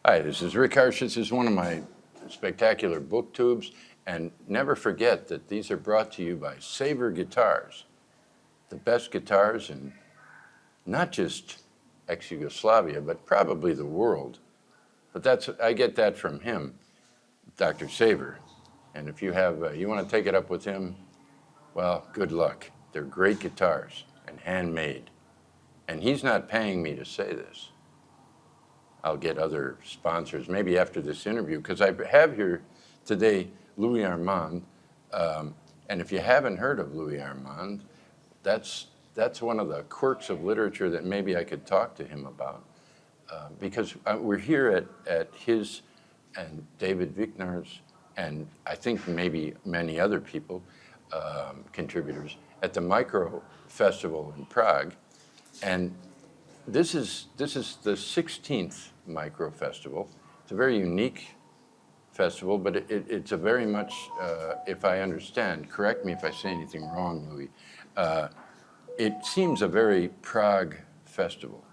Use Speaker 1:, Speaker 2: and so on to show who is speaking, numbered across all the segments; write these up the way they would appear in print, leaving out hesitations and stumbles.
Speaker 1: Hi, this is Rick Harsh. This is one of my spectacular book tubes. And never forget that these are brought to you by Saber Guitars, the best guitars in not just ex-Yugoslavia, but probably the world. But I get that from him, Dr. Saber. And if you you want to take it up with him, well, good luck. They're great guitars and handmade. And he's not paying me to say this. I'll get other sponsors, maybe after this interview, because I have here today Louis Armand. And if you haven't heard of Louis Armand, that's one of the quirks of literature that maybe I could talk to him about. Because we're here at his and David Vichnar's, and I think maybe many other people, contributors, at the Microfestival in Prague. And this is the 16th Microfestival. It's a very unique festival, but it's a very much, if I understand, correct me if I say anything wrong, Louis, it seems a very Prague festival,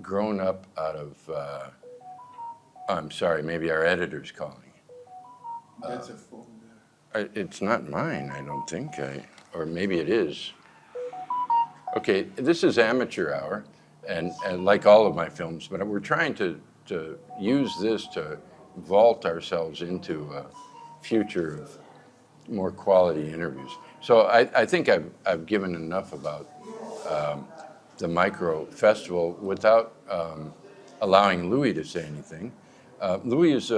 Speaker 1: grown up out of, I'm sorry, maybe our editor's calling.
Speaker 2: That's a phone there.
Speaker 1: It's not mine, I don't think, or maybe it is. Okay, this is Amateur Hour, and like all of my films, but we're trying to use this to vault ourselves into a future of more quality interviews. So I think I've given enough about the Micro Festival without allowing Louis to say anything. Louis is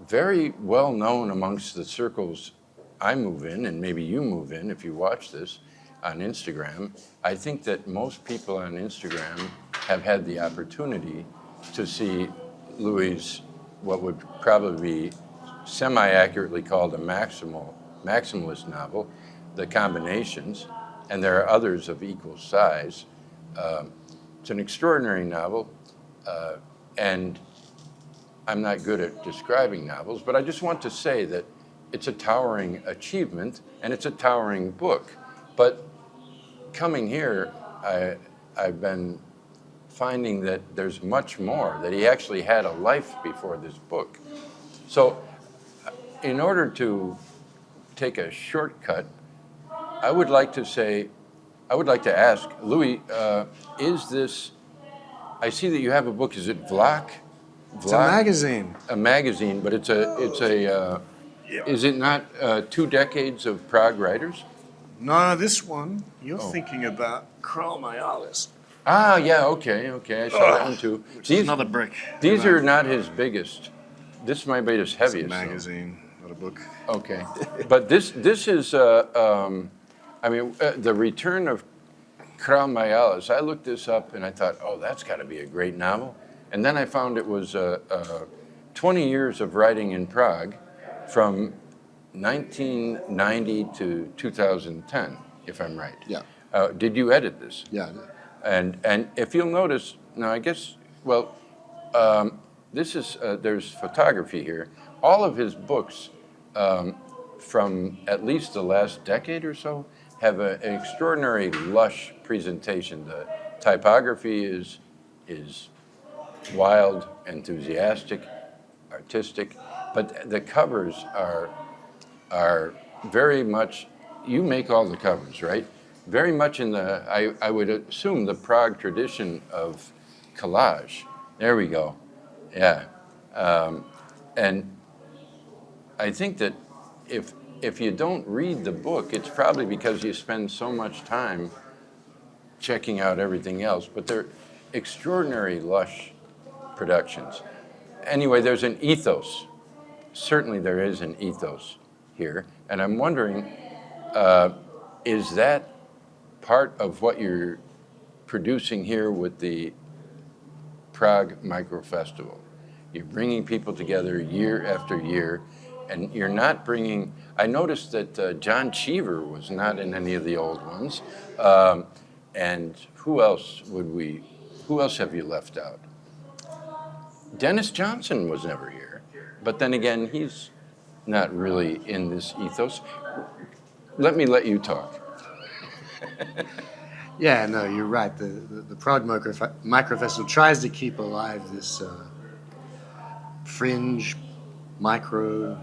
Speaker 1: very well known amongst the circles I move in, and maybe you move in if you watch this on Instagram. I think that most people on Instagram have had the opportunity to see Louis' what would probably be semi-accurately called a maximalist novel, The Combinations, and there are others of equal size. It's an extraordinary novel, and I'm not good at describing novels, but I just want to say that it's a towering achievement and it's a towering book. But coming here, I've been finding that there's much more, that he actually had a life before this book. So in order to take a shortcut, I would like to ask, Louis, is this, I see that you have a book, is it Vlak?
Speaker 2: It's a magazine.
Speaker 1: A magazine, but it's a is it not 2 decades of Prague writers?
Speaker 2: No, this one, you're thinking about Prague Microfestival.
Speaker 1: Ah, yeah, okay, I saw that one too.
Speaker 2: Another brick.
Speaker 1: These are not his biggest. This might be his heaviest.
Speaker 2: It's a magazine, not a book.
Speaker 1: Okay, but this is, the return of Prague Microfestival. I looked this up and I thought, oh, that's got to be a great novel. And then I found it was 20 years of writing in Prague from 1990 to 2010, if I'm right.
Speaker 2: Yeah.
Speaker 1: Did you edit this?
Speaker 2: Yeah.
Speaker 1: And if you'll notice, now I guess, well, this is, there's photography here. All of his books from at least the last decade or so have an extraordinary lush presentation. The typography is wild, enthusiastic, artistic, but the covers are very much, you make all the covers, right? Very much in the, I would assume, the Prague tradition of collage. There we go, yeah. And I think that if you don't read the book, it's probably because you spend so much time checking out everything else, but they're extraordinary lush productions. Anyway, there's an ethos. Certainly there is an ethos here, and I'm wondering, is that part of what you're producing here with the Prague Microfestival? You're bringing people together year after year, and you're not bringing, I noticed that John Cheever was not in any of the old ones, and who else have you left out? Dennis Johnson was never here, but then again, he's not really in this ethos. Let me let you talk.
Speaker 3: Yeah, no, you're right. The Prague Microfestival tries to keep alive this fringe, micro,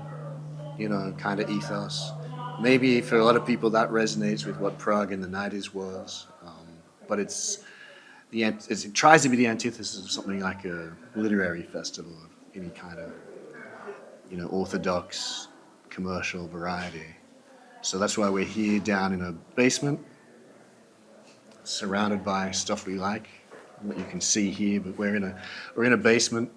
Speaker 3: kind of ethos. Maybe for a lot of people that resonates with what Prague in the 90s was, but it tries to be the antithesis of something like a literary festival of any kind of orthodox commercial variety. So that's why we're here down in a basement, surrounded by stuff we like, what you can see here. But we're in a basement,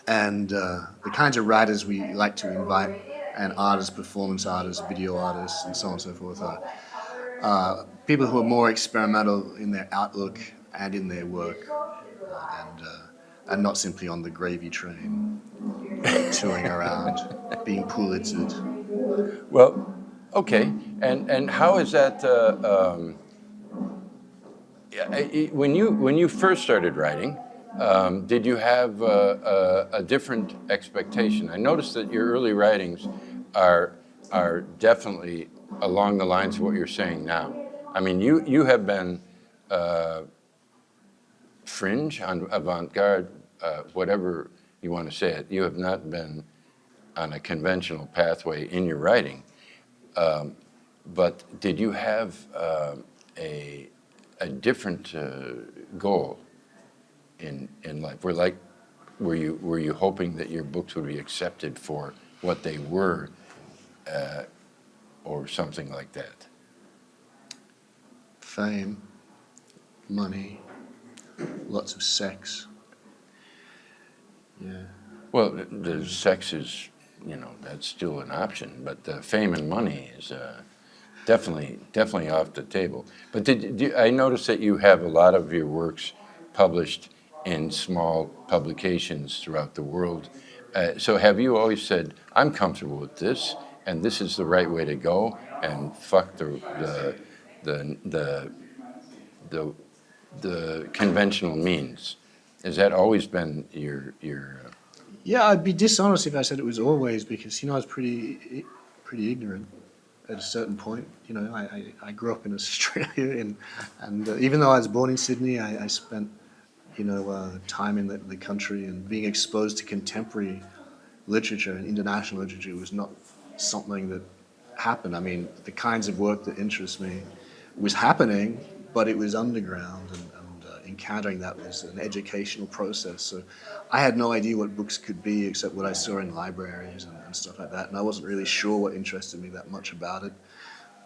Speaker 3: and the kinds of writers we like to invite, and artists, performance artists, video artists, and so on and so forth, are people who are more experimental in their outlook and in their work, and not simply on the gravy train, touring around, being Pulitzered.
Speaker 1: Well, okay. And how is that? When you first started writing, did you have a different expectation? I noticed that your early writings are are definitely along the lines of what you're saying now. I mean, you have been fringe, on avant-garde, whatever you want to say it. You have not been on a conventional pathway in your writing. But did you have a different goal in life? Were you hoping that your books would be accepted for what they were, or something like that?
Speaker 3: Fame, money, lots of sex. Yeah.
Speaker 1: Well, the sex is, that's still an option, but fame and money is definitely off the table. But I noticed that you have a lot of your works published in small publications throughout the world. So have you always said, I'm comfortable with this, and this is the right way to go, and fuck the the the conventional means? Has that always been your
Speaker 3: Yeah, I'd be dishonest if I said it was always, because I was pretty ignorant at a certain point. I grew up in Australia, and even though I was born in Sydney, I spent time in the country, and being exposed to contemporary literature and international literature was not something that happened. I mean, the kinds of work that interests me was happening, but it was underground, and encountering that was an educational process. So I had no idea what books could be except what I saw in libraries and stuff like that, and I wasn't really sure what interested me that much about it.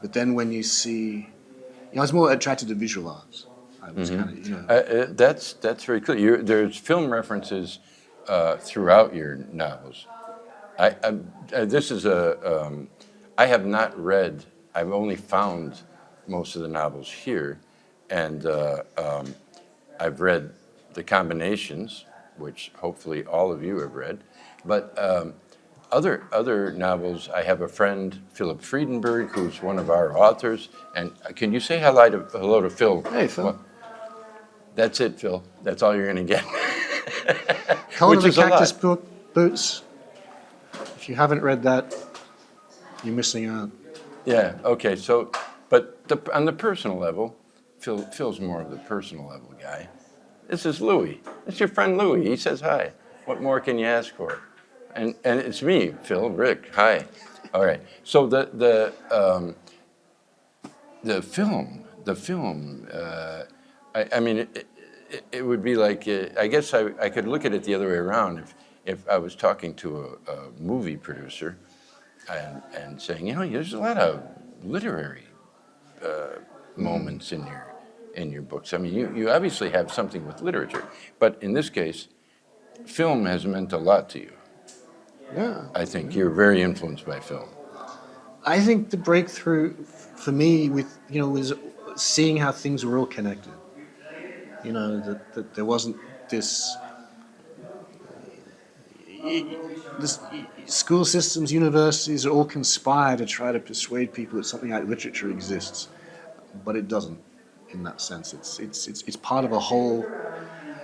Speaker 3: But then when you see, I was more attracted to visual arts. I was kind of.
Speaker 1: That's very clear. There's film references throughout your novels. This is I have not read. I've only found most of the novels here, and I've read the combinations, which hopefully all of you have read. But other novels, I have a friend, Philip Friedenberg, who's one of our authors. And can you say hello to Phil?
Speaker 3: Hey, Phil.
Speaker 1: Well, that's it, Phil. That's all you're going to get.
Speaker 3: Cult of
Speaker 1: Which
Speaker 3: the
Speaker 1: is a
Speaker 3: Cactus
Speaker 1: lot.
Speaker 3: Boots. If you haven't read that, you're missing out.
Speaker 1: Yeah. Okay. So, but on the personal level, Phil's more of the personal level guy. This is Louis. It's your friend Louis. He says hi. What more can you ask for? And it's me, Phil, Rick. Hi. All right. So the film. I mean, it would be like, I guess I could look at it the other way around if I was talking to a movie producer and saying, there's a lot of literary moments in your books. I mean, you obviously have something with literature, but in this case, film has meant a lot to you.
Speaker 3: Yeah.
Speaker 1: I think you're very influenced by film.
Speaker 3: I think the breakthrough for me was seeing how things were all connected. That there wasn't this this school systems, universities all conspire to try to persuade people that something like literature exists, but it doesn't. In that sense, it's part of a whole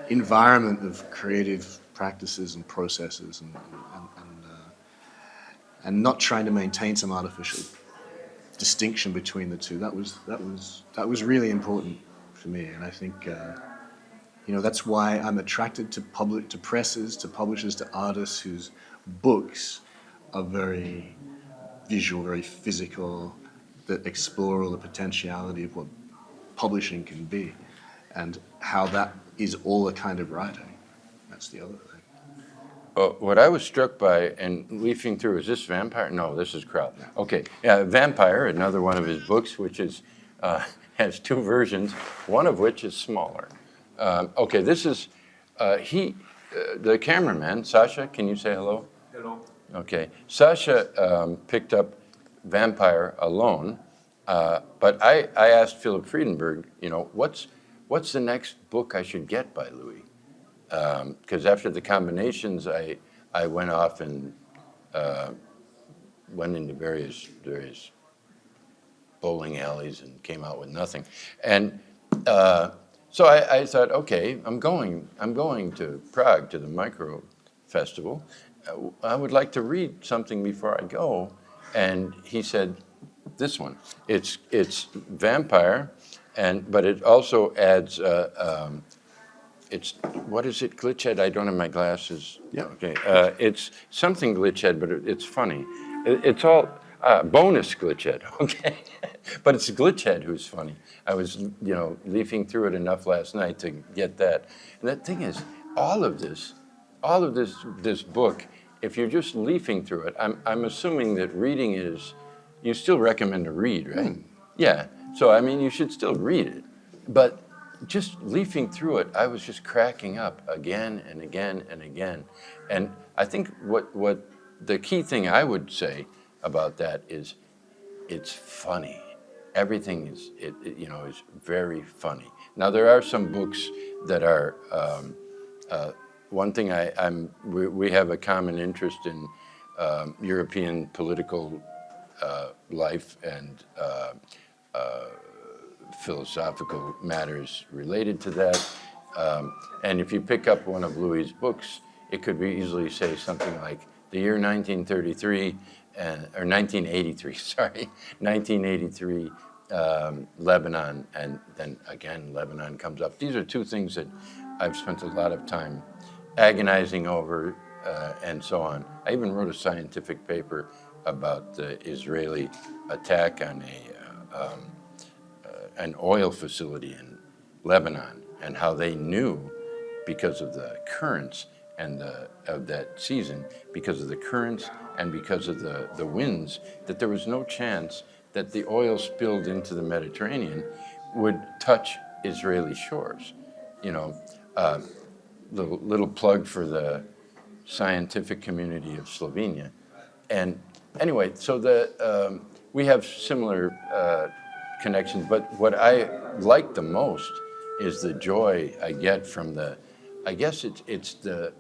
Speaker 3: environment of creative practices and processes, and not trying to maintain some artificial distinction between the two. That was really important. for me, and I think that's why I'm attracted to presses, to publishers, to artists whose books are very visual, very physical, that explore all the potentiality of what publishing can be, and how that is all a kind of writing. That's the other thing.
Speaker 1: What I was struck by and leafing through, is this Vampire? No, this is Crowd. Okay, Vampire, another one of his books, which is has two versions, one of which is smaller. Okay, this is the cameraman, Sasha, can you say hello?
Speaker 4: Hello.
Speaker 1: Okay, Sasha picked up Vampire alone, but I asked Philip Friedenberg, what's the next book I should get by Louis? Because after the combinations, I went off and went into various bowling alleys and came out with nothing. And so I thought, okay, I'm going to Prague to the Microfestival. I would like to read something before I go. And he said, this one. It's Vampire, but it also adds. It's, what is it, Glitchhead? I don't have my glasses.
Speaker 3: Yeah.
Speaker 1: Okay. It's something Glitchhead, but it's funny. It's all bonus Glitchhead, okay? But it's Glitchhead who's funny. I was, leafing through it enough last night to get that. And the thing is, all of this book, if you're just leafing through it, I'm assuming that reading is, you still recommend to read, right? Yeah. So, I mean, you should still read it. But just leafing through it, I was just cracking up again and again and again. And I think what the key thing I would say about that is it's funny. Everything is very funny. Now there are some books that are one thing we have a common interest in European political life and philosophical matters related to that. And if you pick up one of Louis' books, it could be easily say something like the year 1933, or 1983, sorry, 1983, Lebanon, and then again, Lebanon comes up. These are two things that I've spent a lot of time agonizing over and so on. I even wrote a scientific paper about the Israeli attack on an oil facility in Lebanon, and how they knew, because of the currents and of that season, because of the currents and because of the winds, that there was no chance that the oil spilled into the Mediterranean would touch Israeli shores. Little plug for the scientific community of Slovenia. And anyway, so we have similar connections, but what I like the most is the joy I get from I guess it's the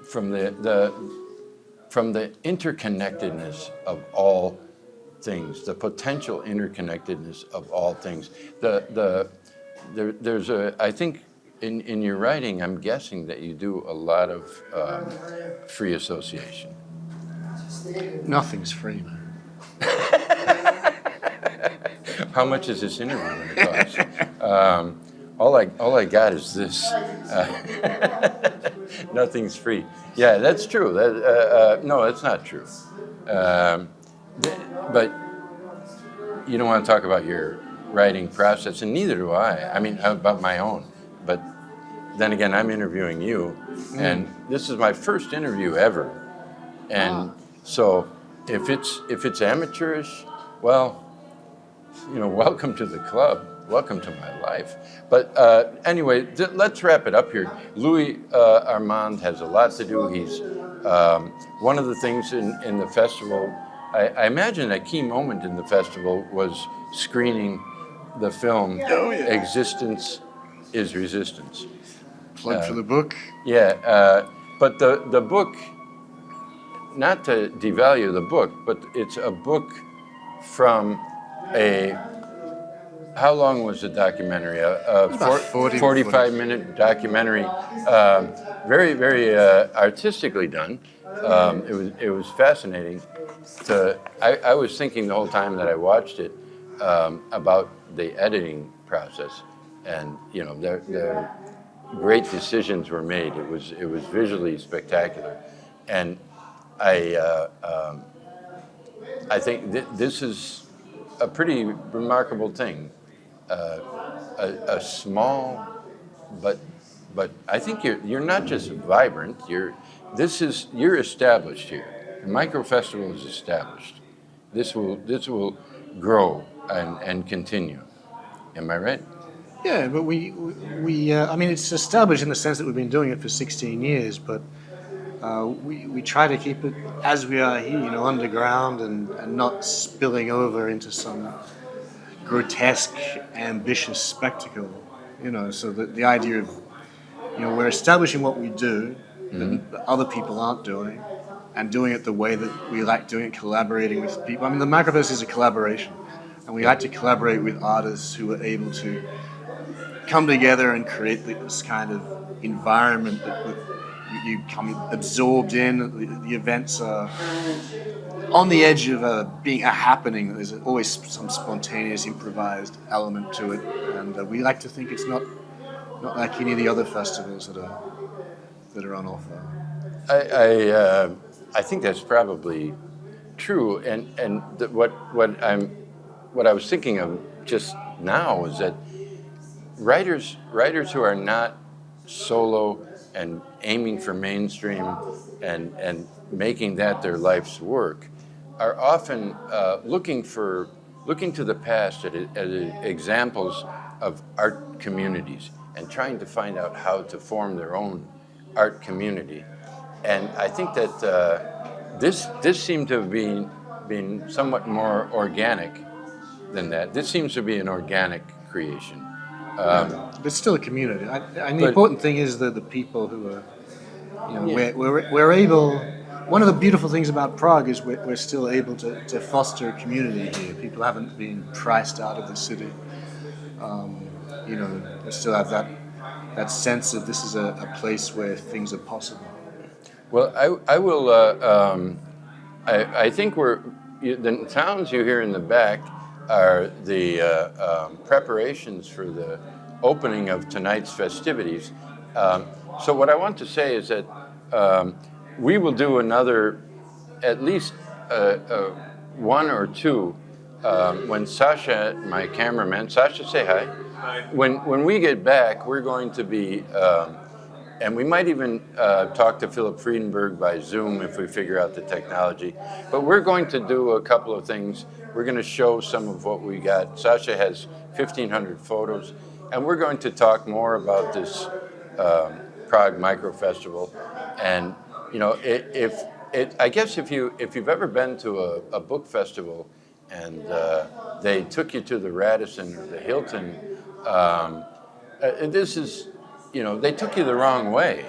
Speaker 1: from the interconnectedness of all things, the potential interconnectedness of all things. There's I think in your writing, I'm guessing that you do a lot of free association.
Speaker 3: Nothing's free, man.
Speaker 1: How much is this interview going to cost? All I got is this. Nothing's free. Yeah, that's true. No, that's not true. But you don't want to talk about your writing process, and neither do I. I mean, about my own. But then again, I'm interviewing you, and this is my first interview ever. And so if it's amateurish, well, welcome to the club. Welcome to my life. But anyway, let's wrap it up here. Louis Armand has a lot to do. He's one of the things in the festival. I imagine a key moment in the festival was screening the film Existence is Resistance.
Speaker 3: Plug for the book.
Speaker 1: Yeah, but the book, not to devalue the book, but it's a book from how long was the documentary?
Speaker 3: About
Speaker 1: 45-minute documentary. Very, very artistically done. It was fascinating. I was thinking the whole time that I watched it about the editing process, and there great decisions were made. It was visually spectacular, and I I think this is a pretty remarkable thing. A small, but I think you're not just vibrant. You're established here. The micro festival is established. This will grow and continue. Am I right?
Speaker 3: Yeah, but I mean, it's established in the sense that we've been doing it for 16 years, but we try to keep it as we are here, underground and not spilling over into some grotesque, ambitious spectacle. So the idea of, we're establishing what we do that other people aren't doing, and doing it the way that we like doing it, collaborating with people. I mean, the Microverse is a collaboration, and we like to collaborate with artists who are able to come together and create this kind of environment that you come absorbed in. The events are on the edge of being a happening. There's always some spontaneous, improvised element to it, and we like to think it's not like any of the other festivals that are on offer.
Speaker 1: I think that's probably true. And what I was thinking of just now is that writers who are not solo and aiming for mainstream and making that their life's work are often looking to the past at examples of art communities and trying to find out how to form their own art community. And I think that this seemed to have been somewhat more organic than that. This seems to be an organic creation.
Speaker 3: But it's still a community. And the
Speaker 1: But-
Speaker 3: important thing is that the people who are, we're able. One of the beautiful things about Prague is we're still able to foster a community here. People haven't been priced out of the city. We still have that sense that this is a place where things are possible.
Speaker 1: Well, I will. I think the sounds you hear in the back are the preparations for the opening of tonight's festivities. So what I want to say is that we will do another, at least one or two, when Sasha, my cameraman, Sasha, say hi. When we get back, we're going to be. And we might even talk to Philip Friedenberg by Zoom if we figure out the technology. But we're going to do a couple of things. We're going to show some of what we got. Sasha has 1,500 photos. And we're going to talk more about this Prague Microfestival. And, I guess if you've ever been to a book festival and they took you to the Radisson or the Hilton, this is, they took you the wrong way.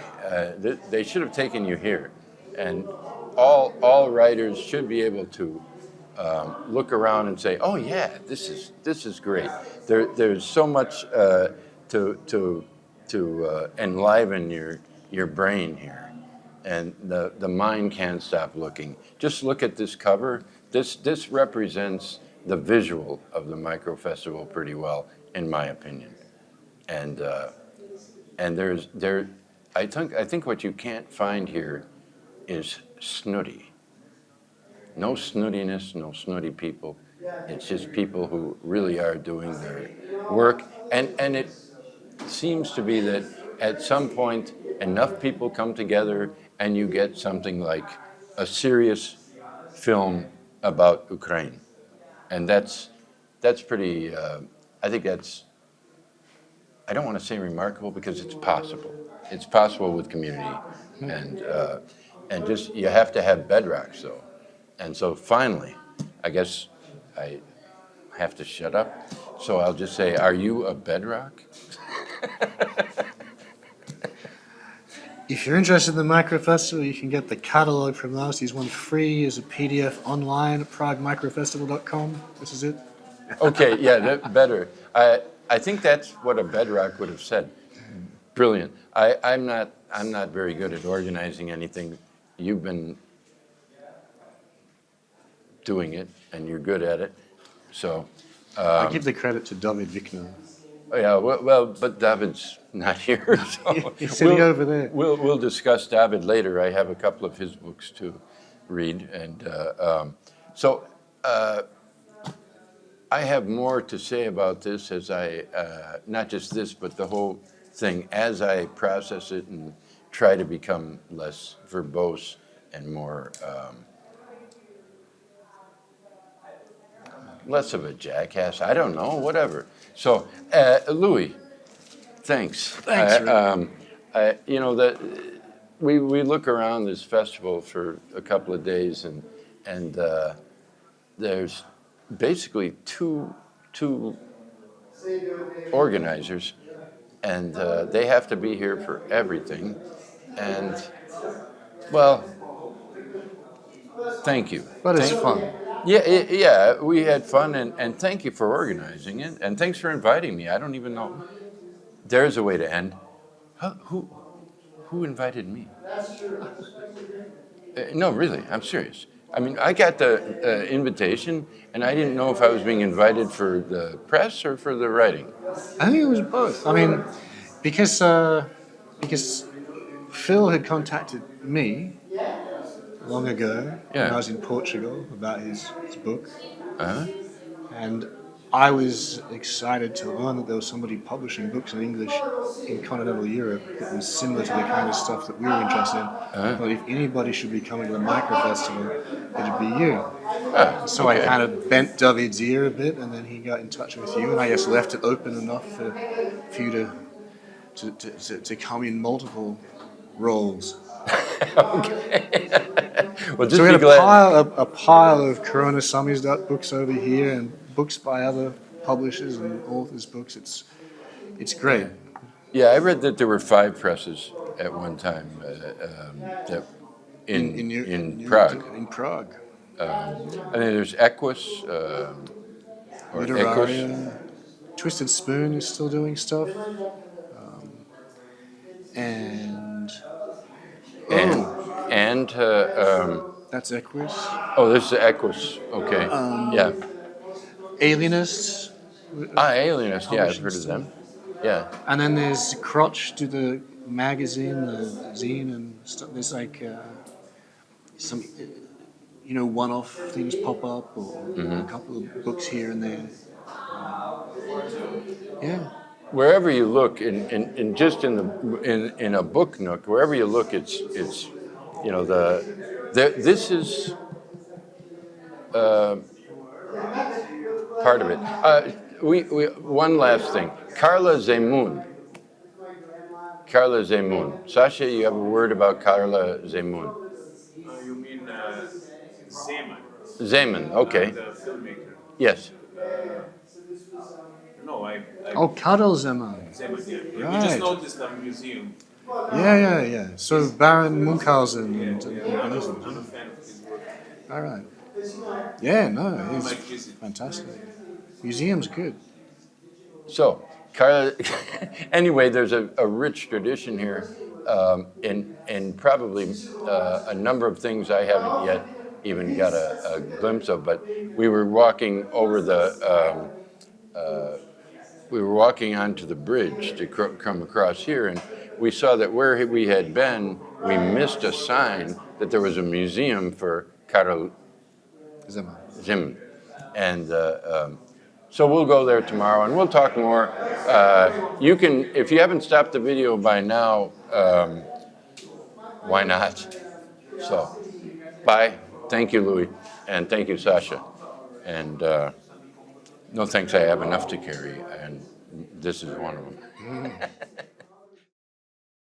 Speaker 1: They should have taken you here. And all writers should be able to look around and say, "Oh yeah, this is great." There's so much to enliven your brain here, and the mind can't stop looking. Just look at this cover. This represents the visual of the Micro Festival pretty well, in my opinion. And I think what you can't find here is snooty. No snootiness, no snooty people. It's just people who really are doing their work. And it seems to be that at some point enough people come together and you get something like a serious film about Ukraine. And that's pretty, I think that's, I don't want to say remarkable because it's possible. It's possible with community, and just you have to have bedrocks though. And so finally, I guess I have to shut up. So I'll just say, are you a bedrock?
Speaker 3: If you're interested in the Micro Festival, you can get the catalog from last year's one free as a PDF online at praguemicrofestival.com. This is it.
Speaker 1: Okay, yeah, that better. I think that's what a bedrock would have said. Brilliant. I'm not very good at organizing anything. you've been doing it, and you're good at it. So,
Speaker 3: I give the credit to David Vickner.
Speaker 1: yeah, well, but David's not here, so
Speaker 3: He's sitting over there.
Speaker 1: We'll discuss David later. I have a couple of his books to read, and so I have more to say about this as I, not just this, but the whole thing as I process it and try to become less verbose and more, less of a jackass. I don't know, whatever. So, Louis, thanks.
Speaker 3: Thanks, Rick.
Speaker 1: You know that we look around this festival for a couple of days, and there's basically two organizers, and they have to be here for everything. And well, thank you.
Speaker 3: But it's fun.
Speaker 1: Yeah, we had fun, and thank you for organizing it, and thanks for inviting me. I don't even know. There's a way to end. Who invited me? No, really, I'm serious. I mean, I got the invitation, and I didn't know if I was being invited for the press or for the writing.
Speaker 3: I think it was both. I mean, because Phil had contacted me long ago when I was in Portugal about his book,
Speaker 1: Uh-huh.
Speaker 3: and I was excited to learn that there was somebody publishing books in English in continental Europe that was similar to the kind of stuff that we were interested in. But if anybody should be coming to the Microfestival, it'd be you. So I kind of bent David's ear a bit, and then he got in touch with you, and I just left it open enough for you to come in multiple roles.
Speaker 1: Okay. Well, just
Speaker 3: So we
Speaker 1: be
Speaker 3: had
Speaker 1: glad.
Speaker 3: a pile of Corona Samizdat books over here, and books by other publishers and authors' books. It's great.
Speaker 1: Yeah, I read that there were 5 presses at one time that in Prague.
Speaker 3: In Prague.
Speaker 1: And then there's Equus, or Equus,
Speaker 3: Literaria. Twisted Spoon is still doing stuff. And that's Equus.
Speaker 1: oh, this is Equus. Okay, yeah.
Speaker 3: Alienists.
Speaker 1: Alienist. Yeah, I've heard of them. Yeah.
Speaker 3: And then there's Crotch to the magazine, the zine, and stuff. There's like some, one-off things pop up, or a couple of books here and there. Yeah.
Speaker 1: Wherever you look, in just in a book nook, wherever you look, it's this is part of it. We one last thing. Carla Zemun. Sasha, you have a word about Carla Zemun?
Speaker 2: You mean Zeman?
Speaker 1: Zeman, okay.
Speaker 2: The filmmaker.
Speaker 1: Yes.
Speaker 2: No,
Speaker 3: Oh, Karel Zeman.
Speaker 2: Zeman, yeah.
Speaker 3: Right.
Speaker 2: We just noticed a museum.
Speaker 3: Yeah. So Baron Munchausen and
Speaker 2: I'm
Speaker 3: others.
Speaker 2: a fan of his work.
Speaker 3: All right. Yeah, no,
Speaker 2: You
Speaker 3: it's
Speaker 2: might visit.
Speaker 3: fantastic. Museum's good.
Speaker 1: So, Carla, anyway, there's a rich tradition here, and probably a number of things I haven't yet even got a glimpse of. But we were walking over we were walking onto the bridge to come across here, and we saw that where we had been, we missed a sign that there was a museum for Karel Zeman. And so we'll go there tomorrow, and we'll talk more. You can, if you haven't stopped the video by now, why not? So, bye. Thank you, Louis, and thank you, Sasha. And no thanks, I have enough to carry, and this is one of them.